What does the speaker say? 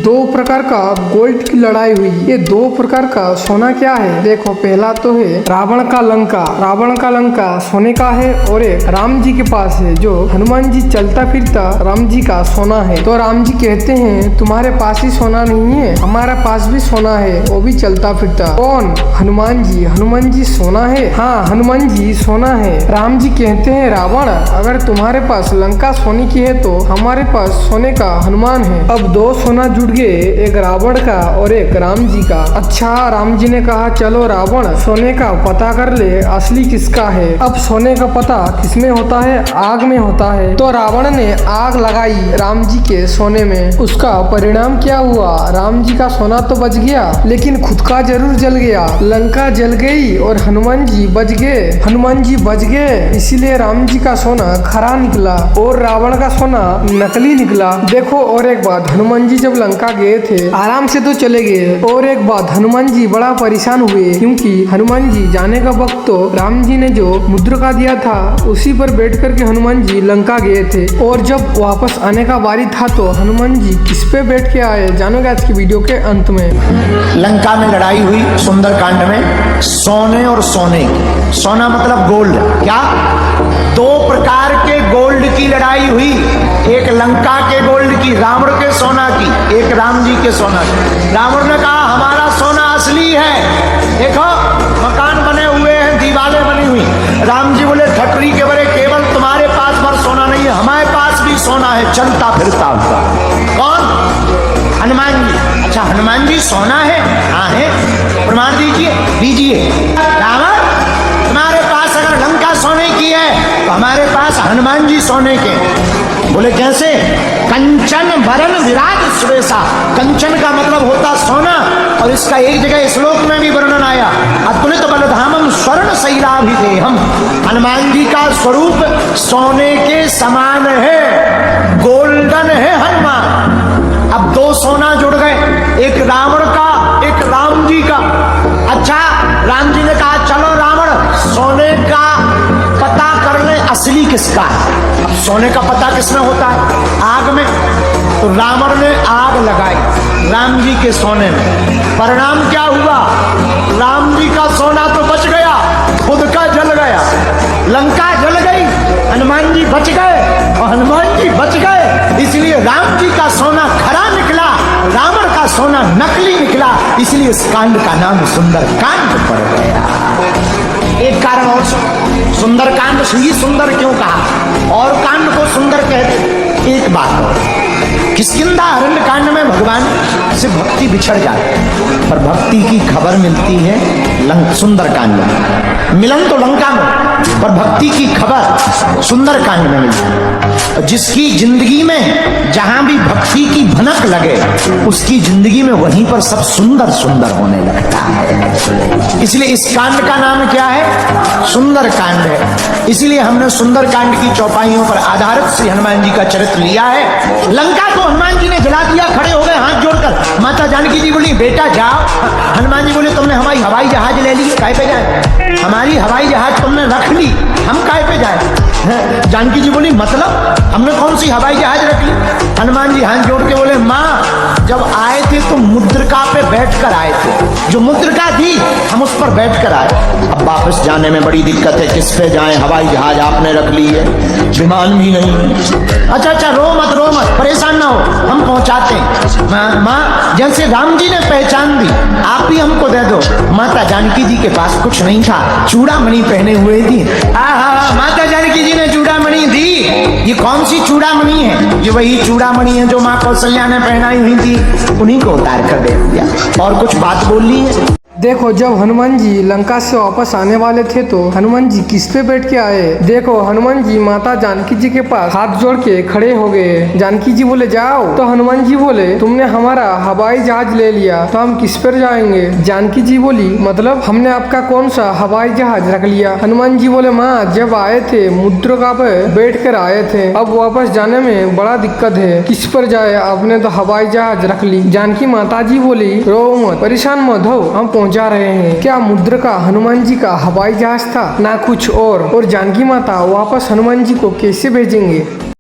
दो प्रकार का गोल्ड की लड़ाई हुई। ये दो प्रकार का सोना क्या है? देखो, पहला तो है रावण का लंका। रावण का लंका सोने का है और एक राम जी के पास है जो हनुमान जी चलता फिरता राम जी का सोना है। तो राम जी कहते हैं तुम्हारे पास ही सोना नहीं है, हमारे पास भी सोना है, वो भी चलता फिरता। कौन? हनुमान जी। हनुमान जी सोना है? हाँ, हनुमान जी सोना है। राम जी कहते हैं रावण, अगर तुम्हारे पास लंका सोने की है तो हमारे पास सोने का हनुमान है। अब दो सोना जुड़ गए, एक रावण का और एक राम जी का। अच्छा, राम जी ने कहा चलो रावण सोने का पता कर ले असली किसका है। अब सोने का पता किसमें होता है? आग में होता है। तो रावण ने आग लगाई राम जी के सोने में। उसका परिणाम क्या हुआ? राम जी का सोना तो बच गया लेकिन खुद का जरूर जल गया। लंका जल गई और हनुमान जी बच गए। हनुमान जी बच गए इसीलिए राम जी का सोना खरा निकला और रावण का सोना नकली निकला। देखो, और एक बात, हनुमान जी जब लंका गए थे आराम से तो चले गए। और एक बात, हनुमान जी बड़ा परेशान हुए क्योंकि हनुमान जी जाने का वक्त तो राम जी ने जो मुद्रिका दिया था उसी पर बैठ करके हनुमान जी लंका गए थे। और जब वापस आने का बारी था तो हनुमान जी किस पे बैठ के आए जानोगे आज की वीडियो के अंत में। लंका में लड़ाई हुई सुंदरकांड में सोने और सोने की। सोना मतलब गोल्ड। क्या? दो प्रकार के गोल्ड की लड़ाई हुई। एक लंका के गोल्ड की, रावण के सोना की, एक राम जी के सोना की। रावण ने कहा हमारा सोना असली है, देखो मकान बने हुए हैं, दीवारें बनी हुई। राम जी बोले ठटरी के बड़े, केवल तुम्हारे पास भर सोना नहीं है, हमारे पास भी सोना है, चलता फिरता हुआ। कौन? हनुमान जी। अच्छा, हनुमान जी सोना है? हाँ है। प्रमाण दीजिए। रावण, तुम्हारे पास अगर लंका सोने की है तो हमारे पास हनुमान जी सोने के। बोले कैसे? कंचन वरण विराट सुरेशा। कंचन का मतलब होता सोना और इसका एक जगह श्लोक में भी वर्णन आया, अतुलित बलधामम स्वर्ण शैलाभिदेहम। हनुमान जी का स्वरूप सोने के समान है, गोल्डन है हनुमान। अब दो सोना जुड़ गए, एक रावण का एक राम जी का। अच्छा, राम जी ने कहा चलो रावण सोने का पता कर ले असली किसका है। अब सोने का पता किसमें होता है? आग में। तो रावण ने आग लगाई राम जी के सोने में। परिणाम क्या हुआ? राम जी का सोना तो बच गया, खुद का जल गया। लंका जल गई, हनुमान जी बच गए और हनुमान जी बच गए इसलिए राम जी का सोना खरा निकला, रावण का सोना नकली निकला। इसलिए इस कांड का नाम सुंदर कांड पड़ गया। एक कारण और, सुंदर कांड ही सुंदर क्यों कहा और कांड को सुंदर कहते? एक बात और, किष्किंधा अरण्य कांड में भगवान से भक्ति बिछड़ जाती है पर भक्ति की खबर मिलती है सुंदर कांड में। मिलन तो लंका में पर भक्ति की खबर सुंदर कांड में मिलती है। जिसकी जिंदगी में जहां भी भक्ति की भनक लगे उसकी जिंदगी में वहीं पर सब सुंदर सुंदर होने लगता है। इसलिए इस कांड का नाम क्या है? सुंदर कांड है। इसलिए हमने सुंदर कांड की चौपाइयों पर आधारित श्री हनुमान जी का चरित्र लिया है। लंका को हनुमान जी ने जला दिया, खड़े हो गए हाथ जोड़कर। माता जानकी जी बोली बेटा जाओ। हनुमान जी बोले तुमने हमारी हवाई जहाज ले ली, काहे पे जाए? हमारी हवाई जहाज तुमने रख ली, हम काहे पे जाए? जानकी जी बोली मतलब हमने कौन सी हवाई जहाज रख ली? हनुमान जी हाथ जोड़ के बोले माँ जब आए थे तो मुद्रिका पे बैठ कर आए थे, जो मुद्रिका थी हम उस पर बैठ कर आए। अब वापस जाने में बड़ी दिक्कत है, किस पे जाएं? हवाई जहाज आपने रख ली है, विमान भी नहीं। अच्छा रो मत परेशान ना हो, हम पहुंचाते हैं। माँ जैसे राम जी ने पहचान दी, आप भी हमको दे दो। माता जानकी जी के पास कुछ नहीं था, चूड़ामणि पहने हुए थी। माता जानकी जी ने चूड़ामणि दी। ये कौन सी चूड़ामणि है? ये वही चूड़ामणि है जो माँ कौशल्या ने पहनाई हुई थी, उन्हीं को उतार कर दे दिया। और कुछ बात बोलनी है? देखो, जब हनुमान जी लंका से वापस आने वाले थे तो हनुमान जी किस पे बैठ के आए? देखो, हनुमान जी माता जानकी जी के पास हाथ जोड़ के खड़े हो गए। जानकी जी बोले जाओ, तो हनुमान जी बोले तुमने हमारा हवाई जहाज ले लिया तो हम किस पर जाएंगे? जानकी जी बोली मतलब हमने आपका कौन सा हवाई जहाज रख लिया? हनुमान जी बोले माँ जब आए थे मुद्रिका पे बैठ कर आए थे, अब वापस जाने में बड़ा दिक्कत है, किस पर जाए? आपने तो हवाई जहाज रख ली। जानकी माता जी बोली रो मत, परेशान मत हो, हम पहुंच जा रहे हैं। क्या मुद्रिका हनुमान जी का हवाई जहाज था? ना कुछ और जानकी माता वापस हनुमान जी को कैसे भेजेंगे?